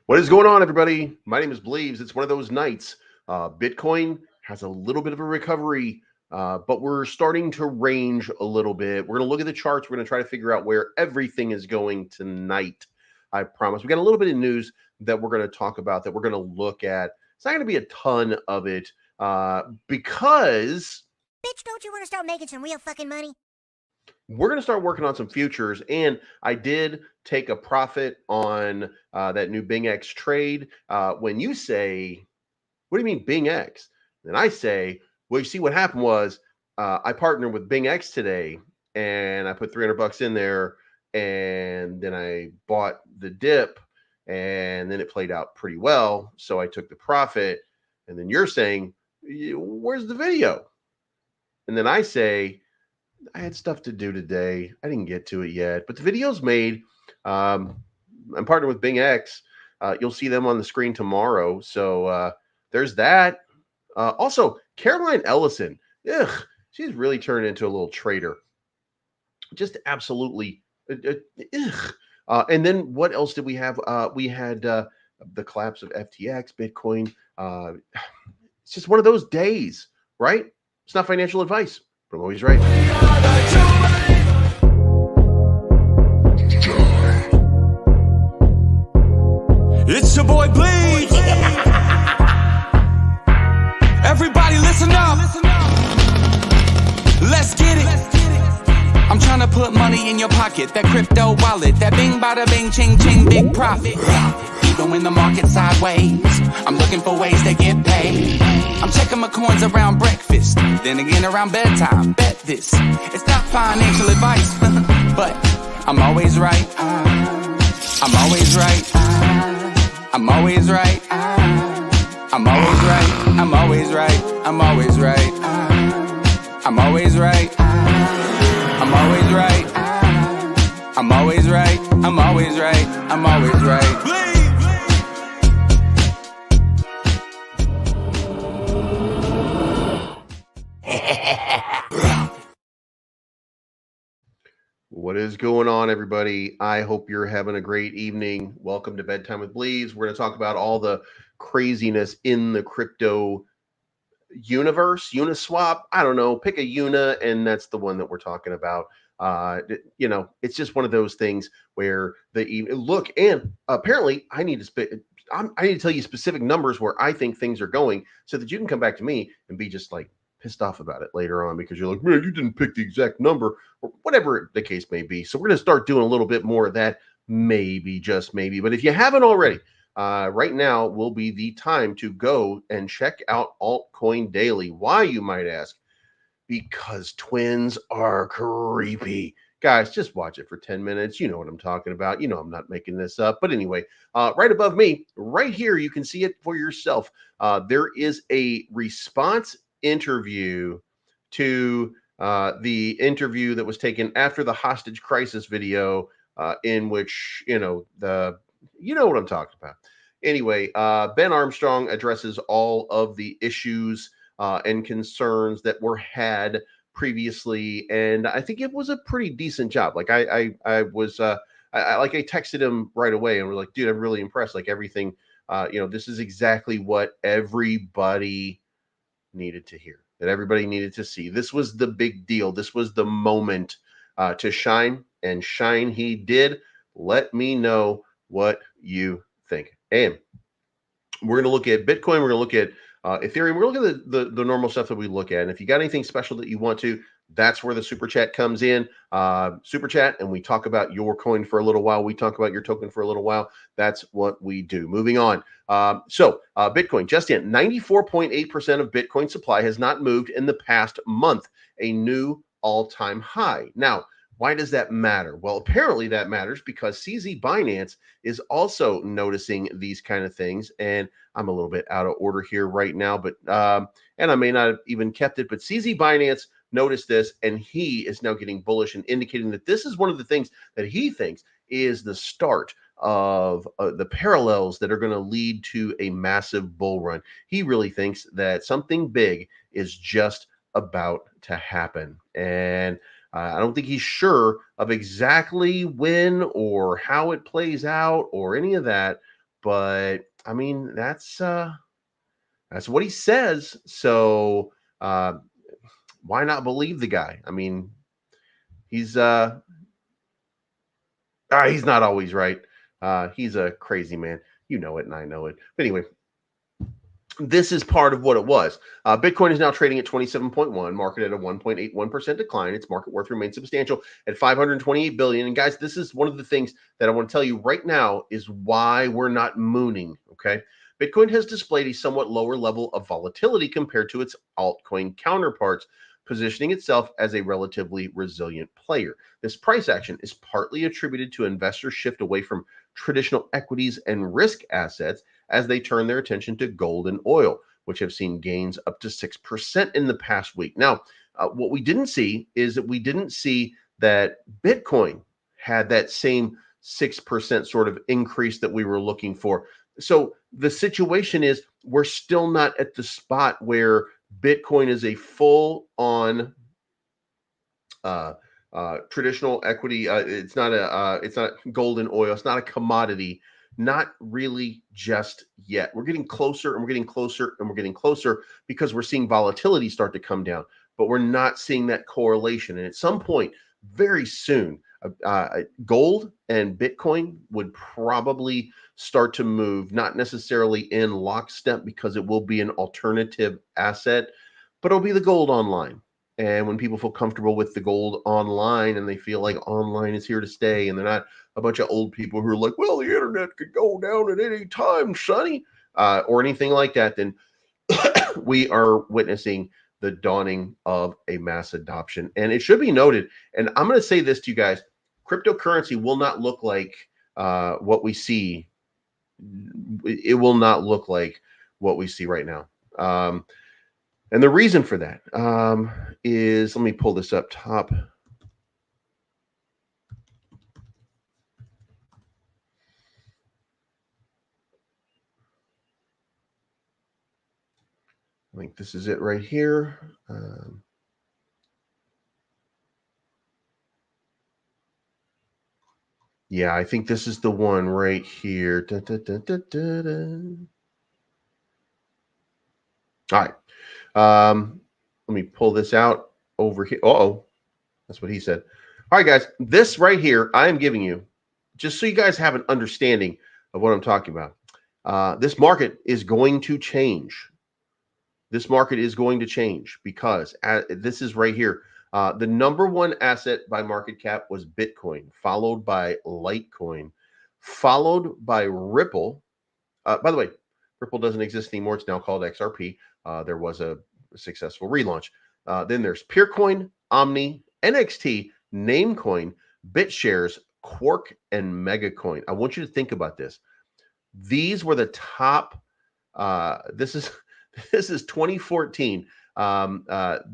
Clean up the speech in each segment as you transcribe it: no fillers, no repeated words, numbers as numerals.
What is going on, everybody? My name is Bleeves. It's one of those nights. Bitcoin has a little bit of a recovery, but we're starting to range a little bit. We're going to look at the charts. We're going to try to figure out where everything is going tonight. I promise. We got a little bit of news that we're going to talk about, that we're going to look at. It's not going to be a ton of it because... Bitch, don't you want to start making some real fucking money? We're going to start working on some futures, and I did take a profit on that new BingX trade. When you say, what do you mean BingX? And I say, well, you see what happened was I partnered with BingX today, and I put $300 in there, and then I bought the dip, and then it played out pretty well. So I took the profit, and then you're saying, where's the video? And then I say, I had stuff to do today. I didn't get to it yet, but the video's made. I'm partnered with BingX. You'll see them on the screen tomorrow. So there's that. Also, Caroline Ellison. She's really turned into a little trader. Just absolutely. And then what else did we have? We had the collapse of FTX, Bitcoin. It's just one of those days, right? It's not financial advice, but I'm always right. It's your boy Bleed. Everybody listen up. Let's get it. I'm trying to put money in your pocket. That crypto wallet. That bing bada bing ching ching big profit. Even when the market's sideways, I'm looking for ways to get paid. I'm checking my coins around breakfast, then again around bedtime. Bet this, it's not financial advice, but I'm always right. I'm always right. I'm always right. I'm always right. I'm always right. I'm always right. I'm always right. I'm always right. I'm always right. I'm always right. I'm always right. What is going on, everybody? I hope you're having a great evening. Welcome to Bedtime with Bleeds. We're going to talk about all the craziness in the crypto universe, Uniswap. I don't know. Pick a Una, and that's the one that we're talking about. It's just one of those things where look, and apparently I need to tell you specific numbers where I think things are going, so that you can come back to me and be just like pissed off about it later on, because you're like, man, you didn't pick the exact number, or whatever the case may be. So we're going to start doing a little bit more of that, maybe, just maybe. But if you haven't already, right now will be the time to go and check out Altcoin Daily. Why, you might ask? Because twins are creepy. Guys, just watch it for 10 minutes. You know what I'm talking about. You know I'm not making this up. But anyway, right above me, right here, you can see it for yourself. There is a response interview to the interview that was taken after the hostage crisis video, in which, you know what I'm talking about. Anyway, Ben Armstrong addresses all of the issues and concerns that were had previously, and I think it was a pretty decent job. Like I texted him right away and was like, dude, I'm really impressed. Like everything, this is exactly what everybody needed to hear, that everybody needed to see. This was the big deal. This was the moment to shine, and shine he did. Let me know what you think. And we're going to look at Bitcoin. We're going to look at Ethereum. We're looking at the normal stuff that we look at. And if you got anything special that you want to, that's where the super chat comes in. Super chat, and we talk about your coin for a little while. We talk about your token for a little while. That's what we do. Moving on. Bitcoin just in 94.8% of Bitcoin supply has not moved in the past month, a new all-time high. Now, why does that matter? Well, apparently that matters because CZ Binance is also noticing these kind of things. And I'm a little bit out of order here right now, but and I may not have even kept it, but CZ Binance noticed this, and he is now getting bullish and indicating that this is one of the things that he thinks is the start of the parallels that are going to lead to a massive bull run. He really thinks that something big is just about to happen. And I don't think he's sure of exactly when or how it plays out or any of that, but I mean, that's what he says. So why not believe the guy? I mean, he's not always right. He's a crazy man. You know it, and I know it. But anyway, this is part of what it was. Bitcoin is now trading at 27.1, market at a 1.81% decline. Its market worth remains substantial at 528 billion. And guys, this is one of the things that I want to tell you right now is why we're not mooning. Okay, Bitcoin has displayed a somewhat lower level of volatility compared to its altcoin counterparts, positioning itself as a relatively resilient player. This price action is partly attributed to investors' shift away from traditional equities and risk assets as they turn their attention to gold and oil, which have seen gains up to 6% in the past week. Now, what we didn't see is that we didn't see that Bitcoin had that same 6% sort of increase that we were looking for. So the situation is we're still not at the spot where Bitcoin is a full-on traditional equity. It's not gold and oil. It's not a commodity. Not really just yet. We're getting closer and we're getting closer and we're getting closer because we're seeing volatility start to come down, but we're not seeing that correlation. And at some point, very soon, gold and Bitcoin would probably start to move, not necessarily in lockstep because it will be an alternative asset, but it'll be the gold online. And when people feel comfortable with the gold online and they feel like online is here to stay and they're not a bunch of old people who are like, well, the internet could go down at any time, Sonny, or anything like that, then we are witnessing the dawning of a mass adoption. And it should be noted, and I'm going to say this to you guys, cryptocurrency will not look like what we see. It will not look like what we see right now. And the reason for that is, let me pull this up top. I think this is it right here. Yeah, I think this is the one right here. Da, da, da, da, da, da. All right. Let me pull this out over here. Uh-oh. That's what he said. All right, guys. This right here, I am giving you, just so you guys have an understanding of what I'm talking about. This market is going to change. This market is going to change because this is right here. The number one asset by market cap was Bitcoin, followed by Litecoin, followed by Ripple. By the way, Ripple doesn't exist anymore. It's now called XRP. There was a successful relaunch. Then there's Peercoin, Omni, NXT, Namecoin, BitShares, Quark, and Megacoin. I want you to think about this. These were the top. This is 2014.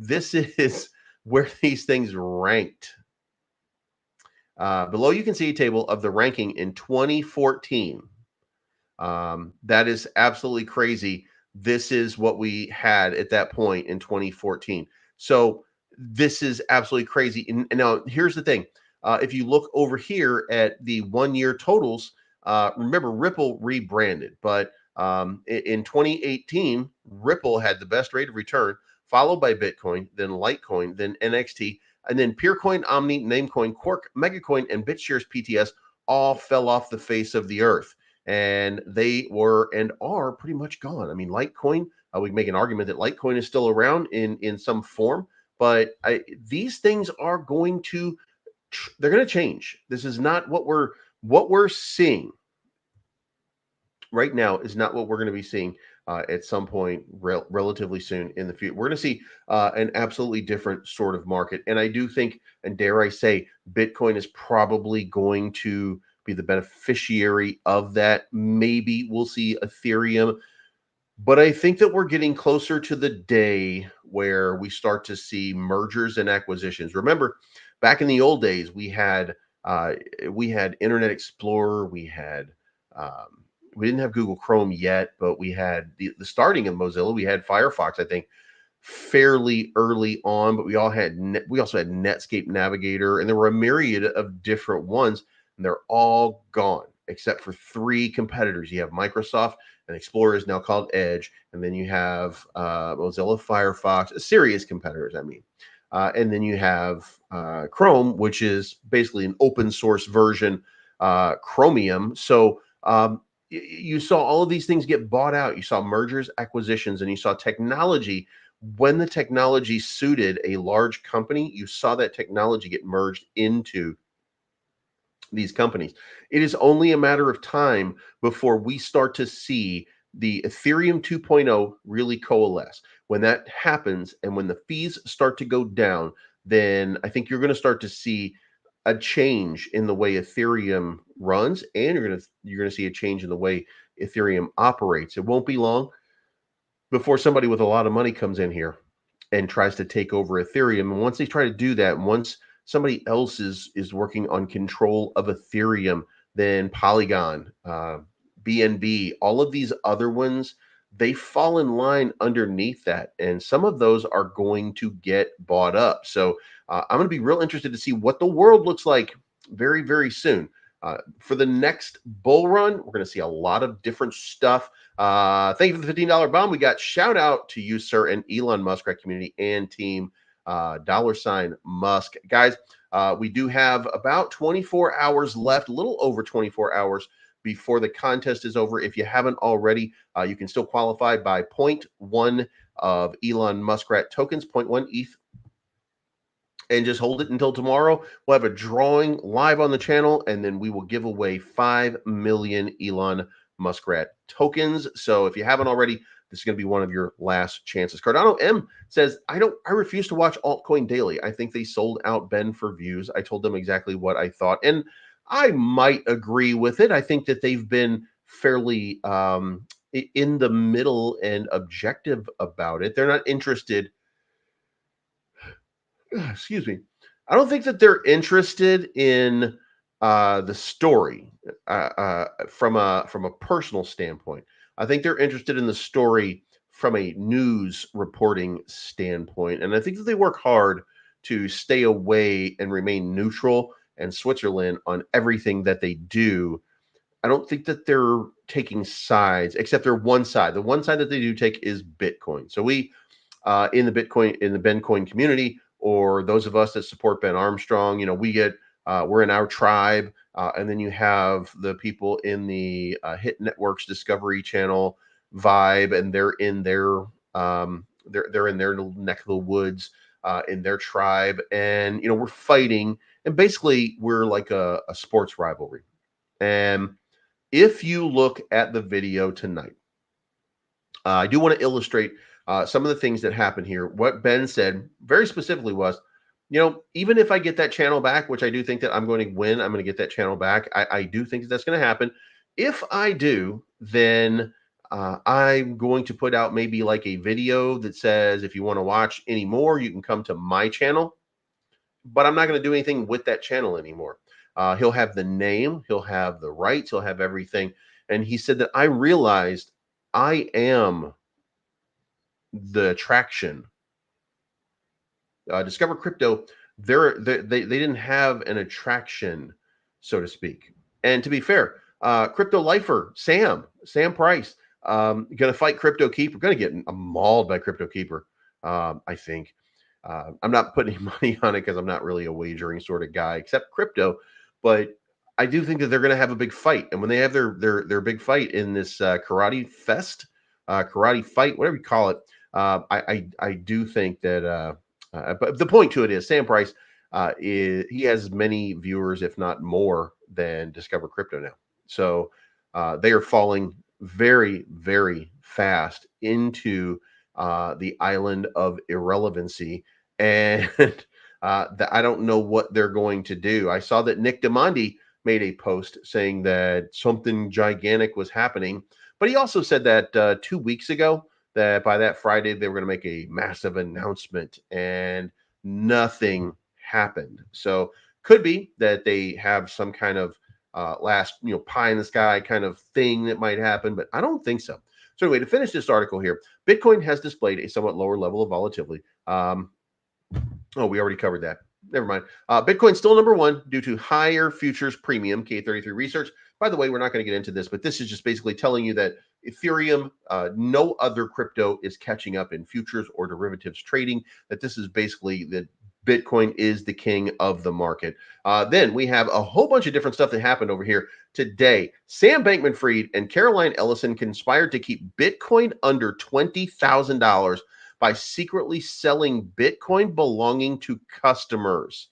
This is where these things ranked. Below, you can see a table of the ranking in 2014. That is absolutely crazy. This is what we had at that point in 2014. So this is absolutely crazy. And now here's the thing. If you look over here at the 1 year totals, remember Ripple rebranded, but in 2018, Ripple had the best rate of return, followed by Bitcoin, then Litecoin, then NXT, and then Peercoin, Omni, Namecoin, Quark, Megacoin, and BitShares PTS all fell off the face of the earth. And they were and are pretty much gone. I mean, Litecoin, we can make an argument that Litecoin is still around in some form, but these things are going to, they're going to change. This is not what we're seeing right now is not what we're going to be seeing at some point relatively soon in the future. We're going to see an absolutely different sort of market. And I do think, and dare I say, Bitcoin is probably going to be the beneficiary of that. Maybe we'll see Ethereum, but I think that we're getting closer to the day where we start to see mergers and acquisitions. Remember, back in the old days, we had Internet Explorer, we didn't have Google Chrome yet, but we had the starting of Mozilla. We had Firefox, I think, fairly early on, but we also had Netscape Navigator, and there were a myriad of different ones, and they're all gone. except for 3 competitors. You have Microsoft, and Explorer is now called Edge, and then you have Mozilla Firefox, serious competitors, I mean. And then you have Chrome, which is basically an open source version, Chromium. So you saw all of these things get bought out. You saw mergers, acquisitions, and you saw technology. When the technology suited a large company, you saw that technology get merged into these companies. It is only a matter of time before we start to see the Ethereum 2.0 really coalesce. When that happens and when the fees start to go down, then I think you're going to start to see a change in the way Ethereum runs, and you're going to see a change in the way Ethereum operates. It won't be long before somebody with a lot of money comes in here and tries to take over Ethereum. And once they try to do that, once somebody else is working on control of Ethereum, then Polygon, BNB, all of these other ones, they fall in line underneath that. And some of those are going to get bought up. So I'm going to be real interested to see what the world looks like very, very soon. For the next bull run, we're going to see a lot of different stuff. Thank you for the $15 bomb. We got shout out to you, sir, and Elon Muskrat community and team $Musk. Guys, we do have about 24 hours left, a little over 24 hours before the contest is over. If you haven't already, you can still qualify by 0.1 of Elon Muskrat tokens, 0.1 ETH, and just hold it until tomorrow. We'll have a drawing live on the channel, and then we will give away 5 million Elon Muskrat tokens. So if you haven't already, this is going to be one of your last chances. Cardano M says, I refuse to watch altcoin daily. I think they sold out Ben for views. I told them exactly what I thought, and I might agree with it. I think that they've been fairly in the middle and objective about it. They're not interested. Excuse me. I don't think that they're interested in the story from a personal standpoint. I think they're interested in the story from a news reporting standpoint, and I think that they work hard to stay away and remain neutral and Switzerland on everything that they do. I don't think that they're taking sides, except they're one side. The one side that they do take is Bitcoin. So we in the Bencoin community, or those of us that support Ben Armstrong, we're in our tribe, and then you have the people in the Hit Networks Discovery Channel vibe, and they're in their they're in their little neck of the woods, in their tribe, and we're fighting, and basically we're like a sports rivalry. And if you look at the video tonight, I do want to illustrate some of the things that happened here. What Ben said very specifically was, even if I get that channel back, which I do think that I'm going to win, I'm going to get that channel back. I do think that's going to happen. If I do, then I'm going to put out maybe like a video that says, if you want to watch any more, you can come to my channel. But I'm not going to do anything with that channel anymore. He'll have the name, he'll have the rights, he'll have everything. And he said that I realized I am the attraction. Discover Crypto, they didn't have an attraction, so to speak. And to be fair, Crypto Lifer, Sam Price, going to fight Crypto Keeper, going to get mauled by Crypto Keeper, I think. I'm not putting money on it because I'm not really a wagering sort of guy, except crypto. But I do think that they're going to have a big fight. And when they have their big fight in this karate fest, karate fight, whatever you call it, I do think that. But the point to it is, Sam Price he has many viewers, if not more, than Discover Crypto now. So they are falling very, very fast into the island of irrelevancy. And I don't know what they're going to do. I saw that Nick Diamandi made a post saying that something gigantic was happening. But he also said that 2 weeks ago, that by that Friday, they were going to make a massive announcement, and nothing happened. So could be that they have some kind of last, pie in the sky kind of thing that might happen, but I don't think so. So anyway, to finish this article here, Bitcoin has displayed a somewhat lower level of volatility. Oh, we already covered that. Never mind. Bitcoin still number one due to higher futures premium. K33 Research By the way, we're not going to get into this, but this is just basically telling you that Ethereum, no other crypto is catching up in futures or derivatives trading, that this is basically that Bitcoin is the king of the market. Then we have a whole bunch of different stuff that happened over here today. Sam Bankman-Fried and Caroline Ellison conspired to keep Bitcoin under $20,000 by secretly selling Bitcoin belonging to customers.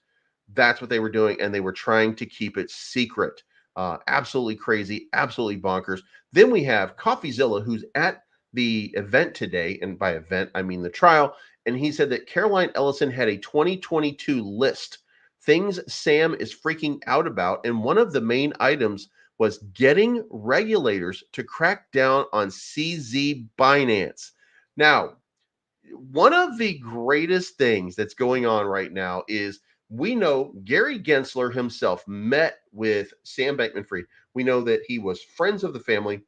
That's what they were doing, and they were trying to keep it secret. Absolutely crazy, absolutely bonkers. Then we have CoffeeZilla, who's at the event today, and by event, I mean the trial, and he said that Caroline Ellison had a 2022 list, things Sam is freaking out about, and one of the main items was getting regulators to crack down on CZ Binance. Now, one of the greatest things that's going on right now is we know Gary Gensler himself met with Sam Bankman-Fried. We know that he was friends of the family.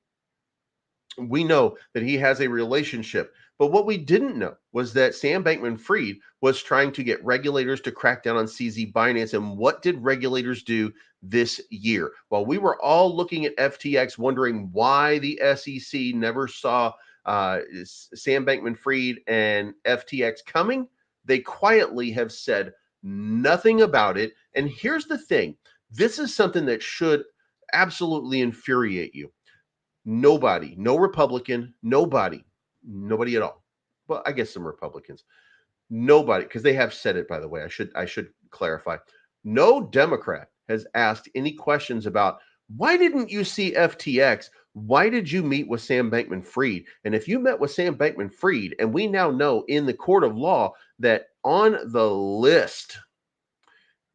We know that he has a relationship. But what we didn't know was that Sam Bankman-Fried was trying to get regulators to crack down on CZ Binance. And what did regulators do this year? While we were all looking at FTX, wondering why the SEC never saw Sam Bankman-Fried and FTX coming, they quietly have said nothing about it. And here's the thing. This is something that should absolutely infuriate you. Nobody, no Republican, nobody at all. Well, I guess some Republicans. Nobody, because they have said it, by the way. I should clarify. No Democrat has asked any questions about why didn't you see FTX? Why did you meet with Sam Bankman-Fried? And if you met with Sam Bankman-Fried, and we now know in the court of law that on the list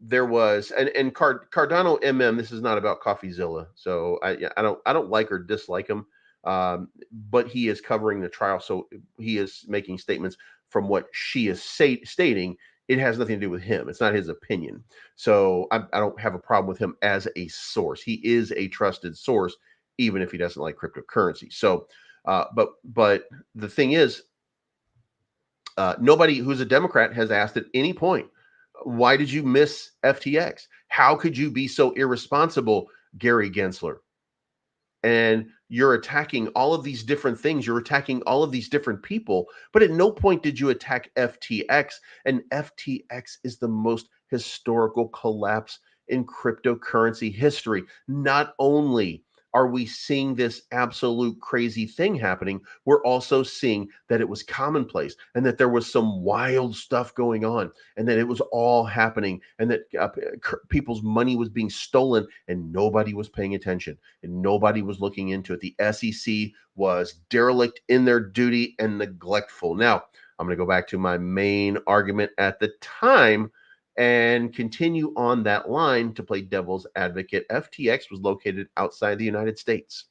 there was and Cardano MM. This is not about CoffeeZilla, so I don't like or dislike him, but he is covering the trial, so he is making statements from what she is stating. It has nothing to do with him. It's not his opinion, so I don't have a problem with him as a source. He is a trusted source, even if he doesn't like cryptocurrency. So, but the thing is, nobody who's a Democrat has asked at any point, why did you miss FTX? How could you be so irresponsible, Gary Gensler? And you're attacking all of these different things. You're attacking all of these different people. But at no point did you attack FTX. And FTX is the most historical collapse in cryptocurrency history. Not only are we seeing this absolute crazy thing happening, we're also seeing that it was commonplace and that there was some wild stuff going on and that it was all happening and that people's money was being stolen and nobody was paying attention and nobody was looking into it. The SEC was derelict in their duty and neglectful. Now, I'm going to go back to my main argument at the time and continue on that line to play devil's advocate. FTX was located outside the United States.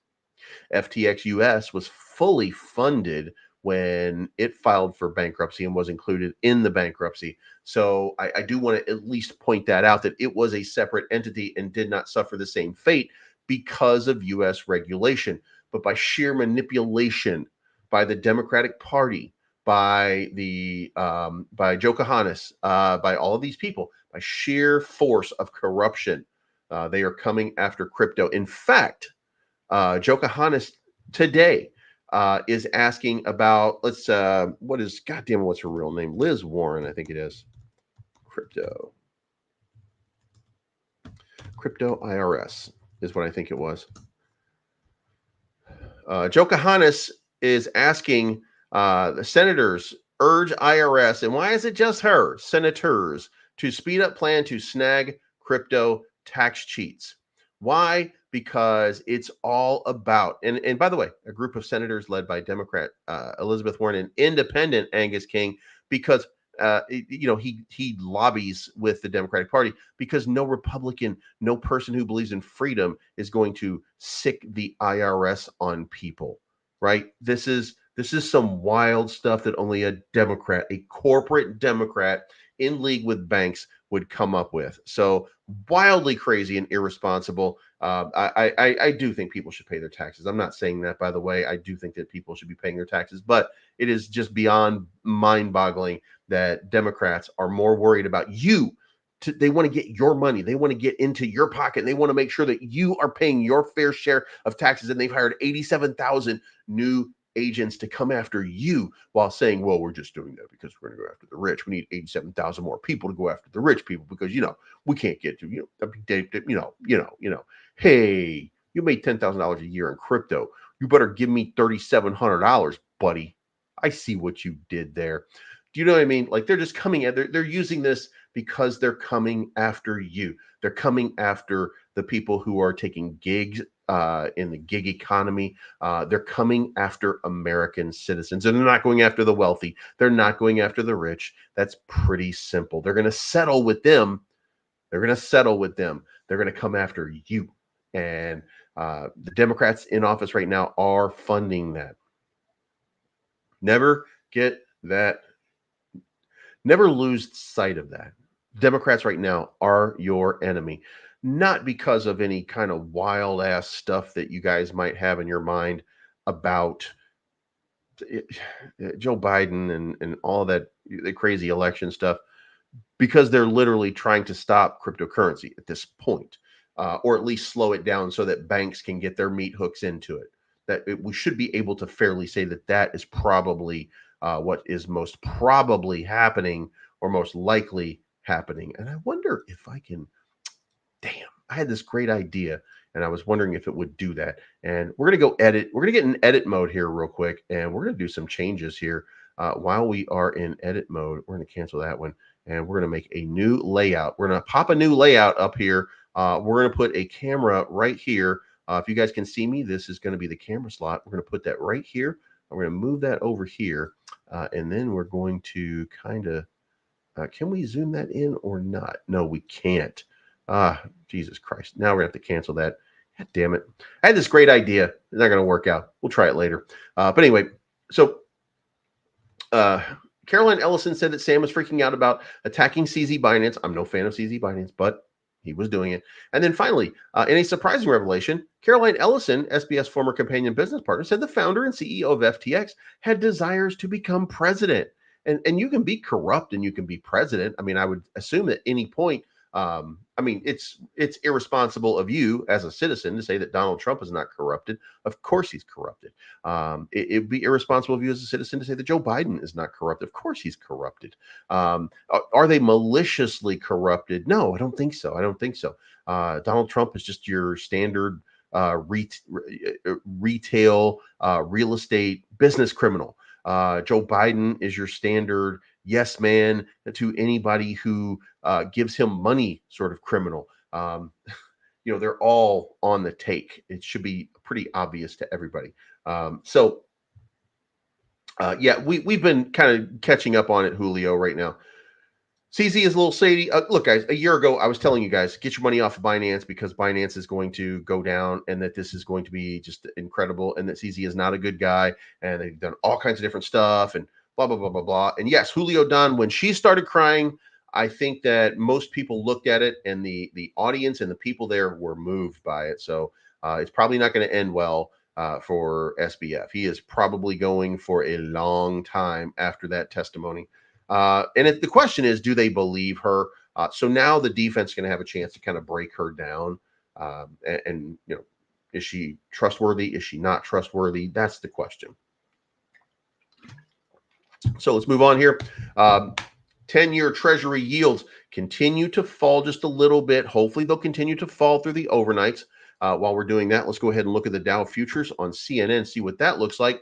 FTX US was fully funded when it filed for bankruptcy and was included in the bankruptcy. So I do want to at least point that out, that it was a separate entity and did not suffer the same fate because of US regulation. But by sheer manipulation by the Democratic Party, by Joe Kahanis, by all of these people, by sheer force of corruption, they are coming after crypto. In fact, Joe Kahanis today is asking about, what's her real name? Liz Warren, I think it is. Crypto IRS is what I think it was. Joe Kahanis is asking, the senators urge IRS, and why is it just her, senators, to speed up plan to snag crypto tax cheats? Why? Because it's all about, and by the way, a group of senators led by Democrat Elizabeth Warren and Independent Angus King, because he lobbies with the Democratic Party, because no Republican, no person who believes in freedom is going to sick the IRS on people, right? This is some wild stuff that only a Democrat, a corporate Democrat in league with banks, would come up with. So wildly crazy and irresponsible. I do think people should pay their taxes. I'm not saying that, by the way. I do think that people should be paying their taxes, but it is just beyond mind-boggling that Democrats are more worried about you they want to get your money. They want to get into your pocket. They want to make sure that you are paying your fair share of taxes. And they've hired 87,000 new agents to come after you while saying, well, we're just doing that because we're going to go after the rich. We need 87,000 more people to go after the rich people because, we can't get to, hey, you made $10,000 a year in crypto. You better give me $3,700, buddy. I see what you did there. Do you know what I mean? Like they're just coming at, they're using this because they're coming after you. They're coming after the people who are taking gigs in the gig economy. They're coming after American citizens, and they're not going after the wealthy. They're not going after the rich. That's pretty simple. They're going to settle with them. They're going to settle with them. They're going to come after you. And the Democrats in office right now are funding that. Never lose sight of that. Democrats right now are your enemy, not because of any kind of wild ass stuff that you guys might have in your mind about Joe Biden and all that, the crazy election stuff, because they're literally trying to stop cryptocurrency at this point, or at least slow it down so that banks can get their meat hooks into it. We should be able to fairly say that is probably what is most probably happening or most likely happening. And I wonder if I can, I had this great idea and I was wondering if it would do that. And we're going to go edit. We're going to get in edit mode here real quick. And we're going to do some changes here while we are in edit mode. We're going to cancel that one. And we're going to make a new layout. We're going to pop a new layout up here. We're going to put a camera right here. If you guys can see me, this is going to be the camera slot. We're going to put that right here. We're going to move that over here. And then we're going to kind of, can we zoom that in or not? No, we can't. Jesus Christ. Now we're going to have to cancel that. God damn it. I had this great idea. It's not going to work out. We'll try it later. But anyway, so Caroline Ellison said that Sam was freaking out about attacking CZ Binance. I'm no fan of CZ Binance, but he was doing it. And then finally, in a surprising revelation, Caroline Ellison, SBS former companion business partner, said the founder and CEO of FTX had desires to become president. And you can be corrupt and you can be president. I mean, I would assume at any point, it's irresponsible of you as a citizen to say that Donald Trump is not corrupted. Of course he's corrupted. It'd be irresponsible of you as a citizen to say that Joe Biden is not corrupt. Of course he's corrupted. Are they maliciously corrupted? No, I don't think so. Donald Trump is just your standard retail real estate business criminal. Joe Biden is your standard yes man to anybody who gives him money sort of criminal. They're all on the take. It should be pretty obvious to everybody. We've been kind of catching up on it, Julio, right now. CZ is a little shady. Look, guys, a year ago, I was telling you guys, get your money off of Binance because Binance is going to go down and that this is going to be just incredible and that CZ is not a good guy and they've done all kinds of different stuff and blah, blah, blah, blah, blah. And yes, Julio Dunn, when she started crying, I think that most people looked at it and the audience and the people there were moved by it. So it's probably not going to end well for SBF. He is probably going for a long time after that testimony. The question is, do they believe her? So now the defense is going to have a chance to kind of break her down. Is she trustworthy? Is she not trustworthy? That's the question. So let's move on here. 10-year treasury yields continue to fall just a little bit. Hopefully they'll continue to fall through the overnights. While we're doing that, let's go ahead and look at the Dow futures on CNN, see what that looks like.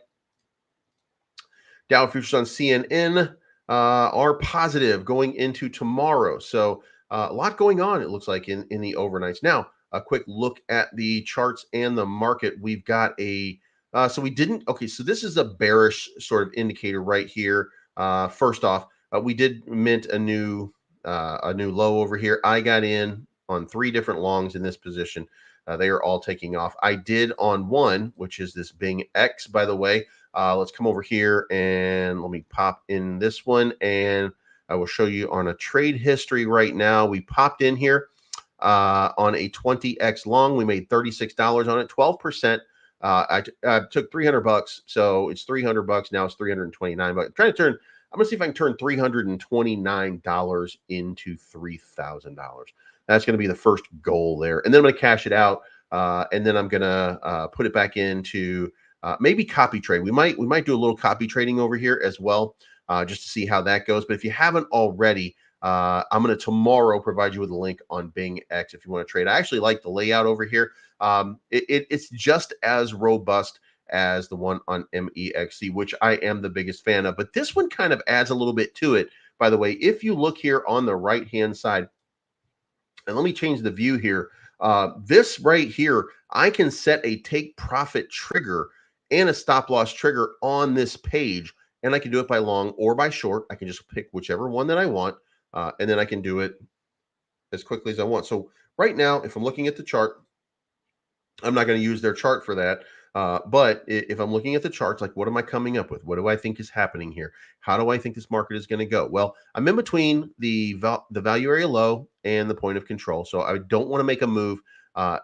Dow futures on CNN are positive going into tomorrow. So a lot going on, it looks like, in the overnights. Now, a quick look at the charts and the market. We've got so this is a bearish sort of indicator right here. First off, we did mint a new low over here. I got in on 3 different longs in this position. They are all taking off. I did on one, which is this Bing X, by the way. Let's come over here and let me pop in this one, and I will show you on a trade history right now. We popped in here on a 20X long. We made $36 on it, 12%. I took $300, so it's $300 now. It's $329. I'm trying to turn I'm gonna see if I can turn $329 into $3,000. That's gonna be the first goal there, and then I'm gonna cash it out, and then I'm gonna put it back into maybe copy trade. We might do a little copy trading over here as well, just to see how that goes. But if you haven't already, I'm going to tomorrow provide you with a link on BingX if you want to trade. I actually like the layout over here. It's just as robust as the one on MEXC, which I am the biggest fan of. But this one kind of adds a little bit to it. By the way, if you look here on the right-hand side, and let me change the view here. This right here, I can set a take profit trigger and a stop loss trigger on this page. And I can do it by long or by short. I can just pick whichever one that I want. And then I can do it as quickly as I want. So right now, if I'm looking at the chart, I'm not going to use their chart for that. But if I'm looking at the charts, like what am I coming up with? What do I think is happening here? How do I think this market is going to go? Well, I'm in between the value area low and the point of control. So I don't want to make a move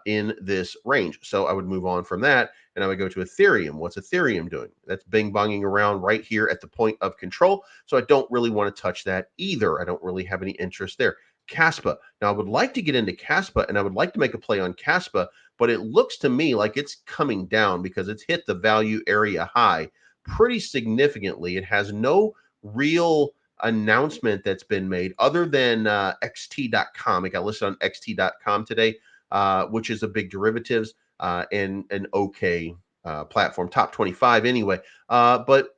in this range. So I would move on from that and I would go to Ethereum. What's Ethereum doing? That's bing bonging around right here at the point of control. So I don't really want to touch that either. I don't really have any interest there. Caspa. Now I would like to get into Caspa and I would like to make a play on Caspa, but it looks to me like it's coming down because it's hit the value area high pretty significantly. It has no real announcement that's been made other than xt.com. It got listed on xt.com today, which is a big derivatives and an OK platform, top 25 anyway. But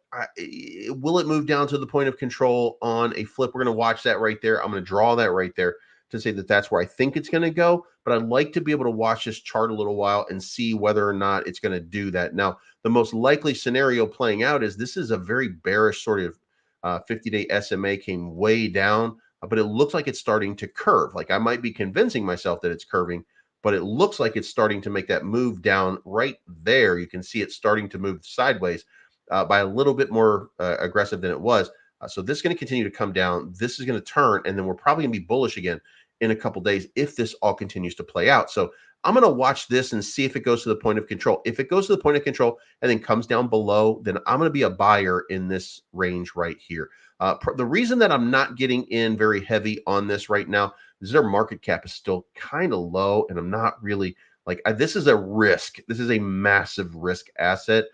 will it move down to the point of control on a flip? We're going to watch that right there. I'm going to draw that right there to say that that's where I think it's going to go. But I'd like to be able to watch this chart a little while and see whether or not it's going to do that. Now, the most likely scenario playing out is this is a very bearish sort of 50-day SMA came way down, but it looks like it's starting to curve. Like I might be convincing myself that it's curving, but it looks like it's starting to make that move down right there. You can see it starting to move sideways by a little bit more aggressive than it was. So this is going to continue to come down. This is going to turn, and then we're probably going to be bullish again in a couple days if this all continues to play out. So I'm going to watch this and see if it goes to the point of control. If it goes to the point of control and then comes down below, then I'm going to be a buyer in this range right here. The reason that I'm not getting in very heavy on this right now is their market cap is still kind of low, and I'm not really like this is a risk. This is a massive risk asset.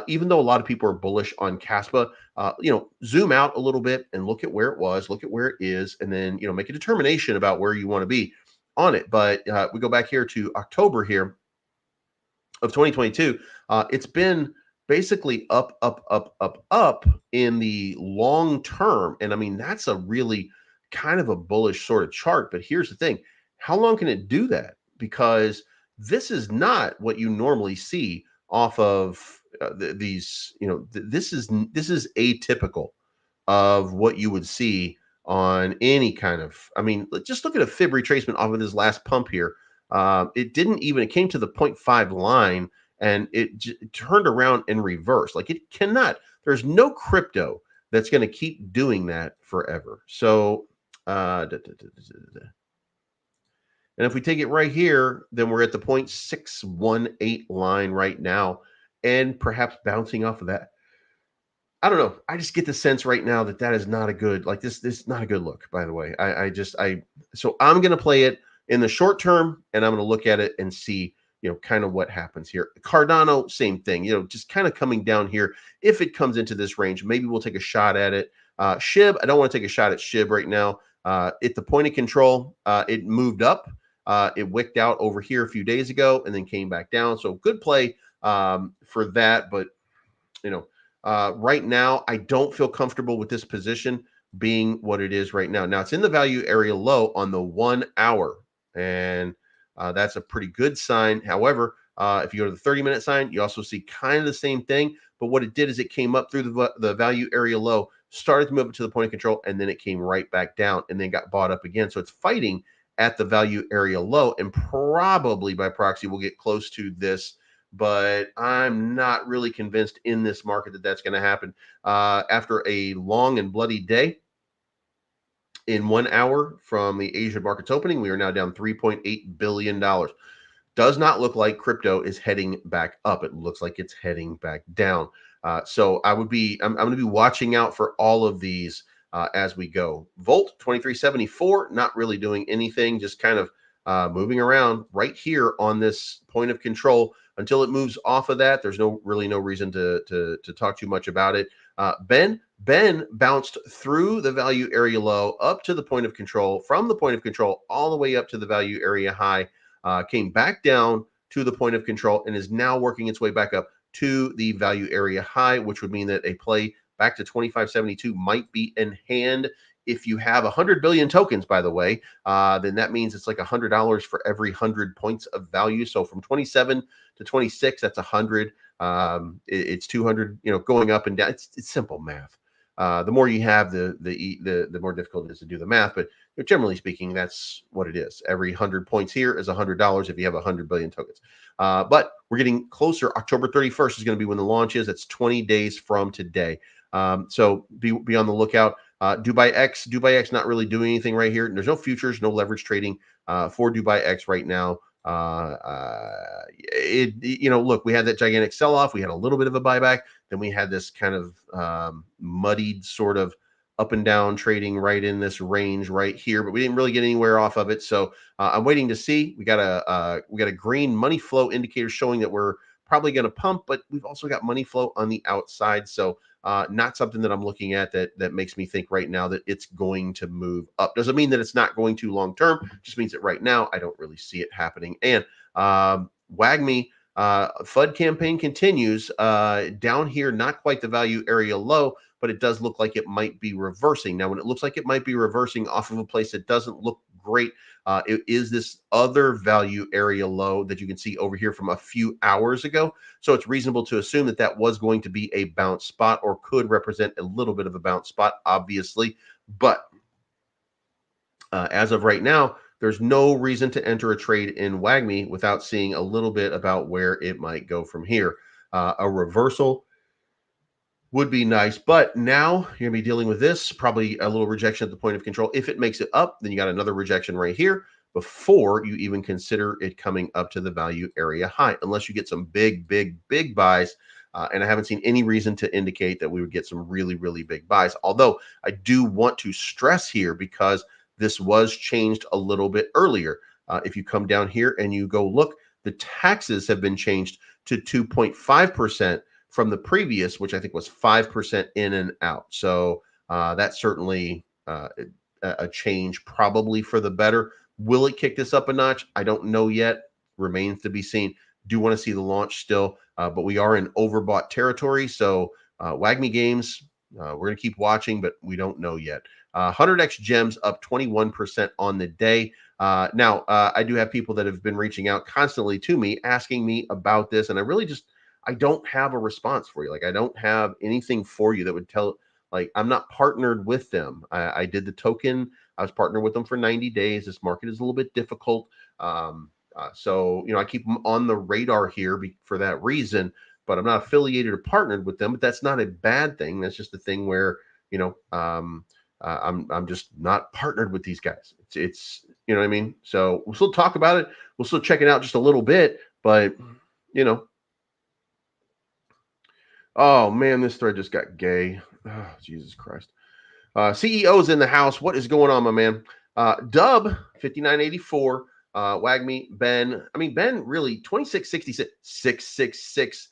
Even though a lot of people are bullish on Caspa, zoom out a little bit and look at where it was, look at where it is, and then, make a determination about where you want to be on it. But we go back here to October here of 2022. It's been basically up in the long term. And I mean, that's a really kind of a bullish sort of chart. But here's the thing. How long can it do that? Because this is not what you normally see off of these, this is atypical of what you would see on any kind of, I mean, just look at a fib retracement off of this last pump here. It came to the 0.5 line and it turned around and reversed. Like it cannot, there's no crypto that's going to keep doing that forever. So, and if we take it right here, then we're at the 0.618 line right now, and perhaps bouncing off of that. I don't know. I just get the sense right now that that is not a good, like this is not a good look, by the way. So I'm going to play it in the short term, and I'm going to look at it and see, kind of what happens here. Cardano, same thing, just kind of coming down here. If it comes into this range, maybe we'll take a shot at it. SHIB, I don't want to take a shot at SHIB right now. At the point of control, it moved up. It wicked out over here a few days ago and then came back down. So good play for that. But, right now, I don't feel comfortable with this position being what it is right now. Now, it's in the value area low on the 1 hour, and that's a pretty good sign. However, if you go to the 30-minute sign, you also see kind of the same thing. But what it did is it came up through the value area low, started to move it to the point of control, and then it came right back down and then got bought up again. So it's fighting at the value area low, and probably by proxy will get close to this, but I'm not really convinced in this market that that's going to happen. After a long and bloody day, in 1 hour from the Asian markets opening, we are now down $3.8 billion. does not look like crypto is heading back up. It looks like it's heading back down. So I'm going to be watching out for all of these as we go. Volt 2374, not really doing anything, just kind of moving around right here on this point of control until it moves off of that. There's really no reason to talk too much about it. Ben bounced through the value area low up to the point of control, from the point of control all the way up to the value area high, came back down to the point of control, and is now working its way back up to the value area high, which would mean that a play back to 2572 might be in hand. If you have 100 billion tokens, by the way, then that means it's like $100 for every 100 points of value. So from 27 to 26, that's 100. It's 200, going up and down. It's simple math. The more you have, the more difficult it is to do the math. But generally speaking, that's what it is. Every 100 points here is $100 if you have 100 billion tokens. But we're getting closer. October 31st is going to be when the launch is. It's 20 days from today. So be on the lookout. Dubai X not really doing anything right here. There's no futures, no leverage trading for Dubai X right now. Look, we had that gigantic sell-off. We had a little bit of a buyback. Then we had this kind of muddied sort of up and down trading right in this range right here, but we didn't really get anywhere off of it. So I'm waiting to see. We got a green money flow indicator showing that we're probably going to pump, but we've also got money flow on the outside. So not something that I'm looking at that makes me think right now that it's going to move up. Doesn't mean that it's not going to long term. Just means that right now I don't really see it happening. And WAGMI FUD campaign continues down here, not quite the value area low, but it does look like it might be reversing. Now, when it looks like it might be reversing off of a place that doesn't look great, it is this other value area low that you can see over here from a few hours ago. So it's reasonable to assume that that was going to be a bounce spot, or could represent a little bit of a bounce spot, obviously. But as of right now, there's no reason to enter a trade in WAGMI without seeing a little bit about where it might go from here. A reversal would be nice, but now you're gonna be dealing with this, probably a little rejection at the point of control. If it makes it up, then you got another rejection right here before you even consider it coming up to the value area high, unless you get some big buys. And I haven't seen any reason to indicate that we would get some really big buys. Although I do want to stress here, because this was changed a little bit earlier. If you come down here and you go look, the taxes have been changed to 2.5% from the previous, which I think was 5% in and out. So that's certainly a change, probably for the better. Will it kick this up a notch? I don't know yet. Remains to be seen. Do want to see the launch still, but we are in overbought territory. So WAGMI games, we're going to keep watching, but we don't know yet. 100x gems up 21% on the day. Now, I do have people that have been reaching out constantly to me, asking me about this, and I don't have a response for you. Like, I don't have anything for you that would tell, like, I'm not partnered with them. I did the token. I was partnered with them for 90 days. This market is a little bit difficult. So, I keep them on the radar here for that reason, but I'm not affiliated or partnered with them. But that's not a bad thing. That's just a thing where, I'm just not partnered with these guys. It's you know what I mean? So we'll still talk about it. We'll still check it out just a little bit, but oh man, this thread just got gay. Oh, Jesus Christ. CEO's in the house. What is going on, my man? Dub 5984. WAGMI, Ben really 2666 666.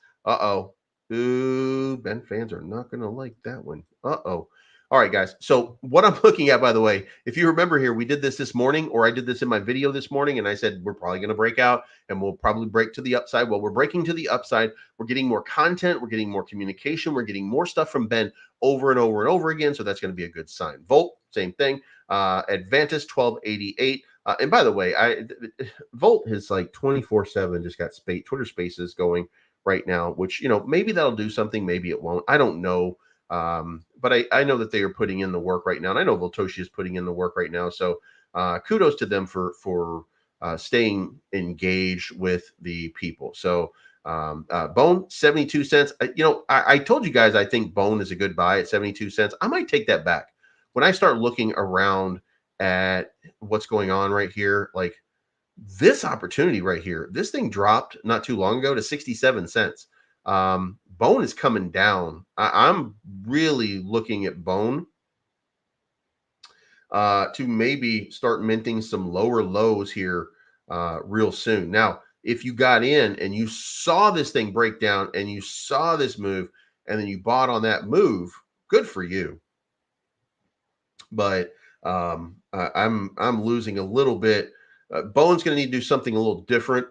Ooh, Ben fans are not gonna like that one. All right, guys. So what I'm looking at, by the way, if you remember here, we did this morning, or I did this in my video this morning, and I said we're probably going to break out and we'll probably break to the upside. Well, we're breaking to the upside. We're getting more content. We're getting more communication. We're getting more stuff from Ben over and over and over again. So that's going to be a good sign. Volt, same thing. Advantis 1288. And by the way, Volt is like 24/7, just got Twitter Spaces going right now, which, maybe that'll do something. Maybe it won't. I don't know. But I know that they are putting in the work right now, and I know Voltoshi is putting in the work right now. So kudos to them for staying engaged with the people. So Bone 72 cents. I told you guys I think Bone is a good buy at 72 cents. I might take that back when I start looking around at what's going on right here. Like this opportunity right here, this thing dropped not too long ago to 67 cents. Bone is coming down. I'm really looking at Bone to maybe start minting some lower lows here real soon. Now, if you got in and you saw this thing break down and you saw this move and then you bought on that move, good for you. But I'm losing a little bit. Bone's going to need to do something a little different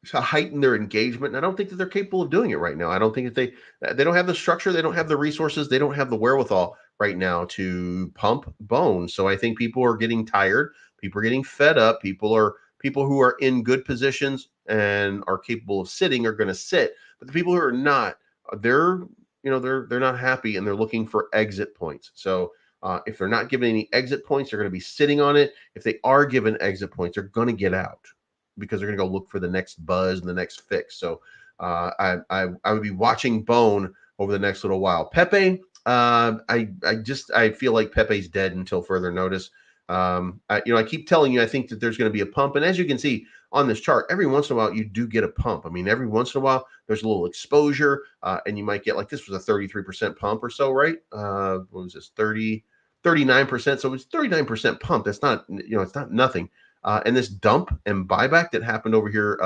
to heighten their engagement. And I don't think that they're capable of doing it right now. I don't think that they don't have the structure, they don't have the resources, they don't have the wherewithal right now to pump Bone. So I think people are getting tired, people are getting fed up, people who are in good positions and are capable of sitting are going to sit. But the people who are not, they're not happy and they're looking for exit points. So if they're not given any exit points, they're going to be sitting on it. If they are given exit points, they're going to get out, because they're going to go look for the next buzz and the next fix. So I would be watching Bone over the next little while. Pepe, I feel like Pepe's dead until further notice. I keep telling you, I think that there's going to be a pump. And as you can see on this chart, every once in a while, you do get a pump. I mean, every once in a while, there's a little exposure and you might get, like, this was a 33% pump or so, right? What was this? 39%. So it's 39% pump. That's not, it's not nothing. And this dump and buyback that happened over here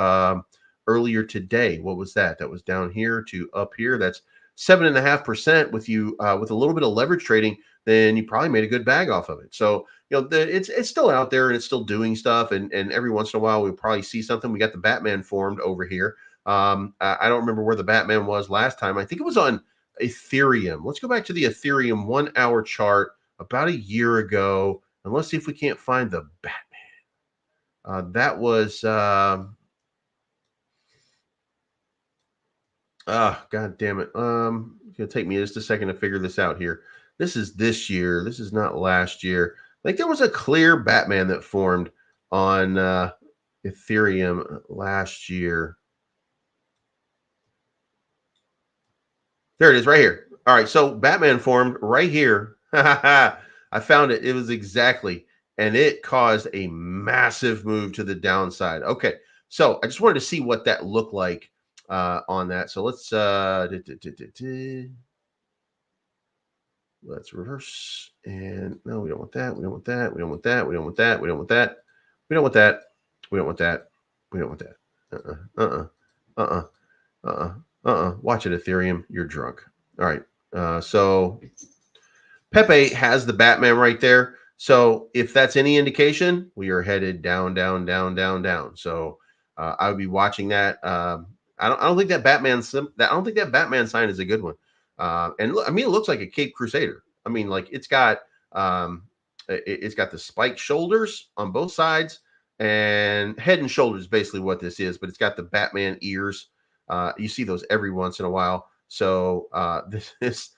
earlier today, what was that? That was down here to up here. That's 7.5% with you with a little bit of leverage trading. Then you probably made a good bag off of it. So it's still out there and it's still doing stuff. And every once in a while we'll probably see something. We got the Batman formed over here. I don't remember where the Batman was last time. I think it was on Ethereum. Let's go back to the Ethereum 1 hour chart about a year ago, and let's see if we can't find the Batman. That was, God damn it. It's going to take me just a second to figure this out here. This is this year. This is not last year. I think there was a clear Batman that formed on Ethereum last year. There it is right here. All right. So Batman formed right here. I found it. It was exactly. And it caused a massive move to the downside. Okay, so I just wanted to see what that looked like on that. So let's reverse. And no, we don't want that. We don't want that. We don't want that. We don't want that. We don't want that. We don't want that. We don't want that. We don't want that. Watch it, Ethereum. You're drunk. All right. So Pepe has the Batman right there. So if that's any indication, we are headed down, down, down, down, down. So I would be watching that. I don't think that Batman sign is a good one. And look, I mean, it looks like a Cape Crusader. I mean, like it's got the spiked shoulders on both sides, and head and shoulders is basically what this is. But it's got the Batman ears. You see those every once in a while. So this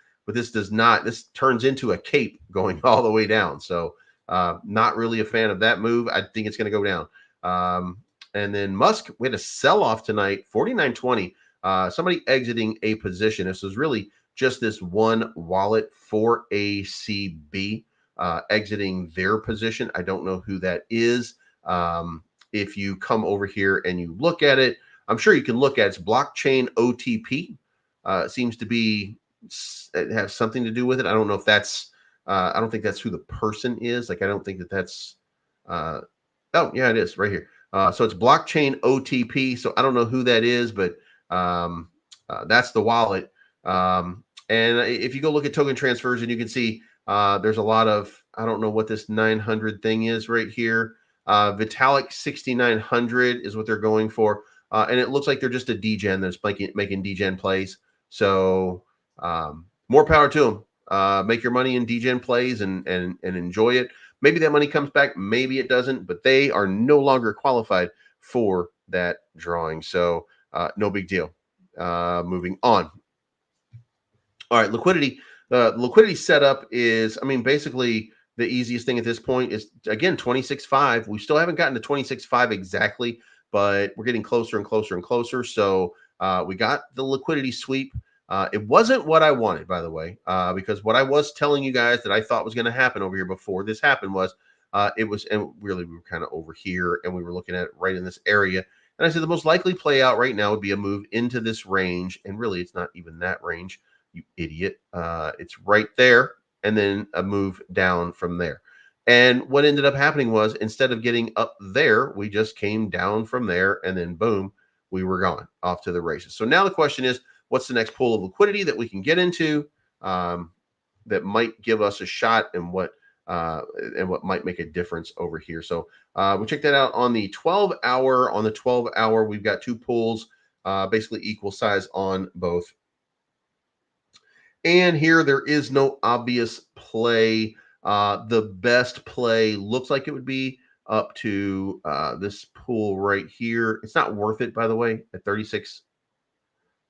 turns into a cape going all the way down. So not really a fan of that move. I think it's going to go down. And then Musk, we had a sell-off tonight, 49.20. Somebody exiting a position. This was really just this one wallet for ACB exiting their position. I don't know who that is. If you come over here and you look at it, I'm sure you can look at it's blockchain OTP. Seems to be it has something to do with it. I don't know if that's I don't think that's who the person is. Like, I don't think that's oh yeah, it is right here. So it's blockchain OTP. So I don't know who that is, but that's the wallet. And if you go look at token transfers, and you can see there's a lot of, I don't know what this 900 thing is right here. Vitalik 6900 is what they're going for. And it looks like they're just a degen that's making degen plays. So more power to them. Make your money in degen plays and enjoy it. Maybe that money comes back, maybe it doesn't, but they are no longer qualified for that drawing. So no big deal. Moving on. All right, liquidity. Liquidity setup is, I mean, basically the easiest thing at this point is, again, 26.5. We still haven't gotten to 26.5 exactly, but we're getting closer and closer and closer. So we got the liquidity sweep. It wasn't what I wanted, by the way, because what I was telling you guys that I thought was going to happen over here before this happened was It was, and really we were kind of over here, and we were looking at it right in this area. And I said the most likely play out right now would be a move into this range, and really it's not even that range, you idiot. It's right there, and then a move down from there. And what ended up happening was, instead of getting up there, we just came down from there, and then boom, we were gone off to the races. So now the question is, what's the next pool of liquidity that we can get into that might give us a shot, and what might make a difference over here? So we check that out on the 12 hour. On the 12 hour, we've got two pools, basically equal size on both. And here there is no obvious play. The best play looks like it would be up to this pool right here. It's not worth it, by the way, at 36.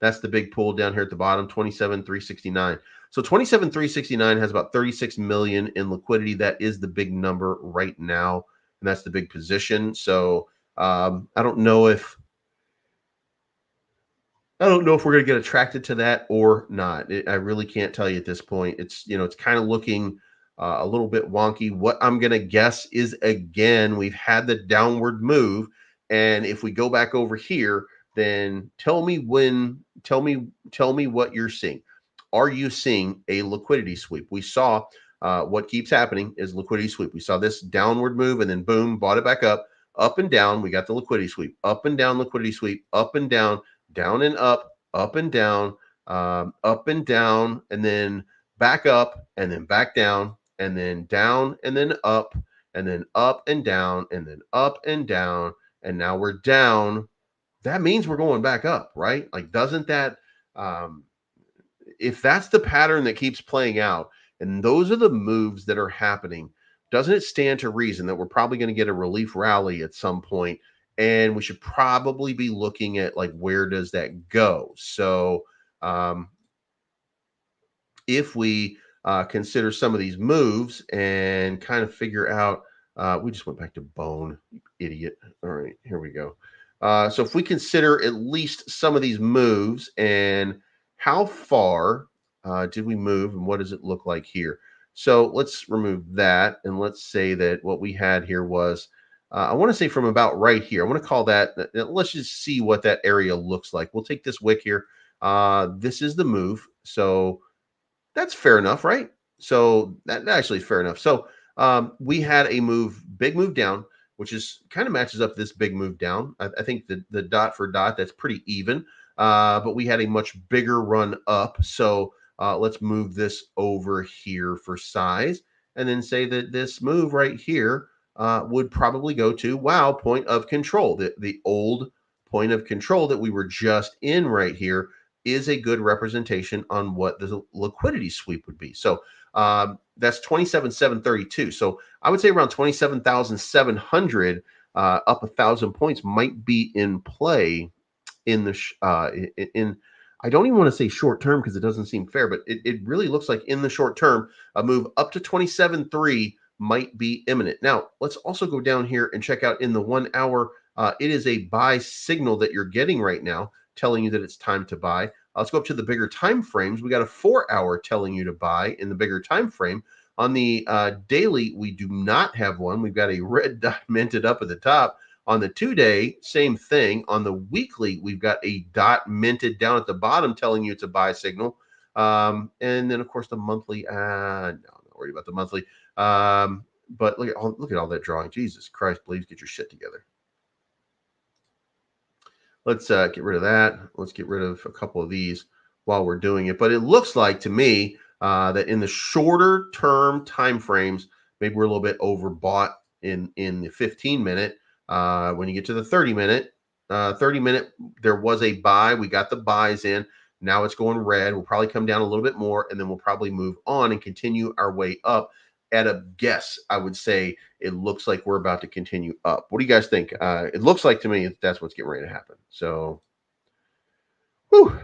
That's the big pool down here at the bottom, 27,369. So 27,369 has about 36 million in liquidity. That is the big number right now, and that's the big position. So I don't know if we're going to get attracted to that or not. I really can't tell you at this point. It's, it's kind of looking a little bit wonky. What I'm going to guess is, again, we've had the downward move, and if we go back over here, then tell me what you're seeing. Are you seeing a liquidity sweep? We saw what keeps happening is liquidity sweep. We saw this downward move, and then boom, bought it back up and down. We got the liquidity sweep, up and down, liquidity sweep, up and down and up and down, up and down, and then back up, and then back down, and then down, and then up, and then up and down, and then up and down, and now we're down. That means we're going back up, right? Like, doesn't that, if that's the pattern that keeps playing out, and those are the moves that are happening, doesn't it stand to reason that we're probably going to get a relief rally at some point? And we should probably be looking at, like, where does that go? So if we consider some of these moves and kind of figure out, we just went back to bone, you idiot. All right, here we go. So if we consider at least some of these moves and how far did we move and what does it look like here? So let's remove that, and let's say that what we had here was, I want to say from about right here. I want to call that, let's just see what that area looks like. We'll take this wick here. This is the move. So that's fair enough, right? So that actually is fair enough. So we had a big move down, which is kind of matches up this big move down. I think the dot for dot, that's pretty even. But we had a much bigger run up. So let's move this over here for size, and then say that this move right here would probably go to, wow, point of control. The old point of control that we were just in right here is a good representation on what the liquidity sweep would be. So that's 27,732. So I would say around 27,700, up 1,000 points might be in play in the I don't even want to say short term because it doesn't seem fair, but it really looks like in the short term, a move up to 27.3 might be imminent. Now, let's also go down here and check out in the 1 hour. It is a buy signal that you're getting right now, telling you that it's time to buy. Let's go up to the bigger time frames. We got a 4 hour telling you to buy in the bigger time frame. On the daily, we do not have one. We've got a red dot minted up at the top. On the 2-day, same thing. On the weekly, we've got a dot minted down at the bottom telling you it's a buy signal. And then, of course, the monthly, no, I'm not worried about the monthly. But look at all that drawing. Jesus Christ, please get your shit together. Let's get rid of that. Let's get rid of a couple of these while we're doing it. But it looks like to me that in the shorter term time frames, maybe we're a little bit overbought in the 15-minute. When you get to the 30-minute, there was a buy. We got the buys in. Now it's going red. We'll probably come down a little bit more, and then we'll probably move on and continue our way up. At a guess, I would say it looks like we're about to continue up. What do you guys think? It looks like to me that's what's getting ready to happen. So, whew.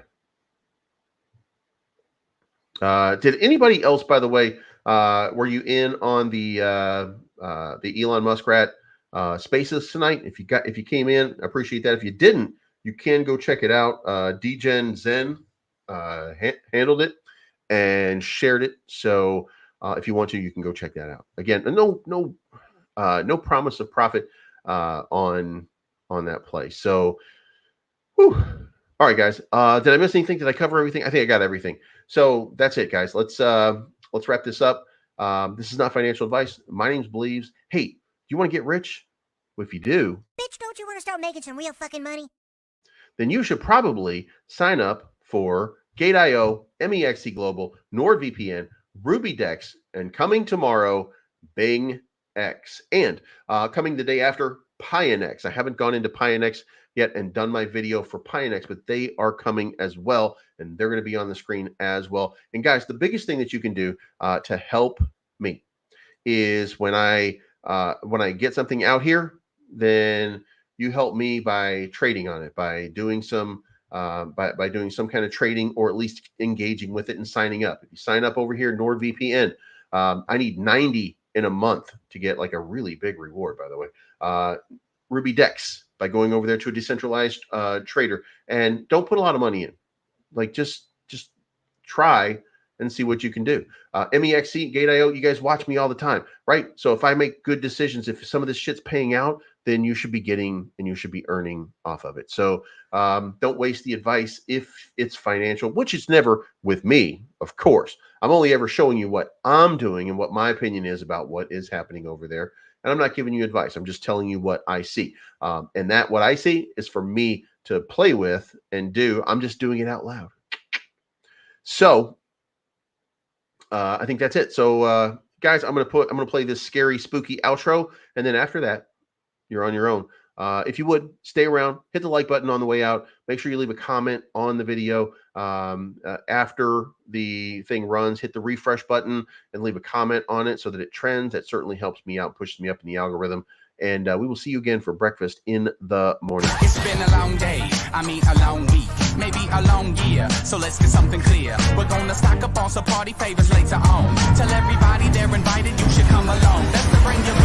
Did anybody else, by the way, were you in on the Elon Muskrat spaces tonight? If you came in, I appreciate that. If you didn't, you can go check it out. DGen Zen handled it and shared it. So if you want to, you can go check that out. Again, no no promise of profit on that play. So, whew. All right, guys. Did I miss anything? Did I cover everything? I think I got everything. So that's it, guys. Let's wrap this up. This is not financial advice. My name's Believes. Hey, you want to get rich? Well, if you do, Bitch, don't you want to start making some real fucking money? then you should probably sign up for Gate.io, MEXC Global, NordVPN, RubyDex, and coming tomorrow, BingX. And coming the day after, Pionex. I haven't gone into Pionex yet and done my video for Pionex, but they are coming as well, and they're going to be on the screen as well. And guys, the biggest thing that you can do to help me is when I get something out here, then you help me by trading on it, by doing some by doing some kind of trading, or at least engaging with it and signing up. If you sign up over here, NordVPN, I need 90 in a month to get like a really big reward, by the way. RubyDex, by going over there to a decentralized trader, and don't put a lot of money in. Like just try and see what you can do. MEXC, Gate.io, you guys watch me all the time, right? So if I make good decisions, if some of this shit's paying out, then you should be getting and you should be earning off of it. So don't waste the advice if it's financial, which is never with me, of course. I'm only ever showing you what I'm doing and what my opinion is about what is happening over there. And I'm not giving you advice. I'm just telling you what I see. And that what I see is for me to play with and do. I'm just doing it out loud. So I think that's it. So guys, I'm gonna play this scary, spooky outro, and then after that, you're on your own. If you would, stay around, hit the like button on the way out. Make sure you leave a comment on the video. After the thing runs, hit the refresh button and leave a comment on it so that it trends. That certainly helps me out, pushes me up in the algorithm. And we will see you again for breakfast in the morning. It's been a long day, I mean a long week, maybe a long year. So let's get something clear. We're gonna stock up on some party favors later on. Tell everybody they're invited, you should come along. Let's bring your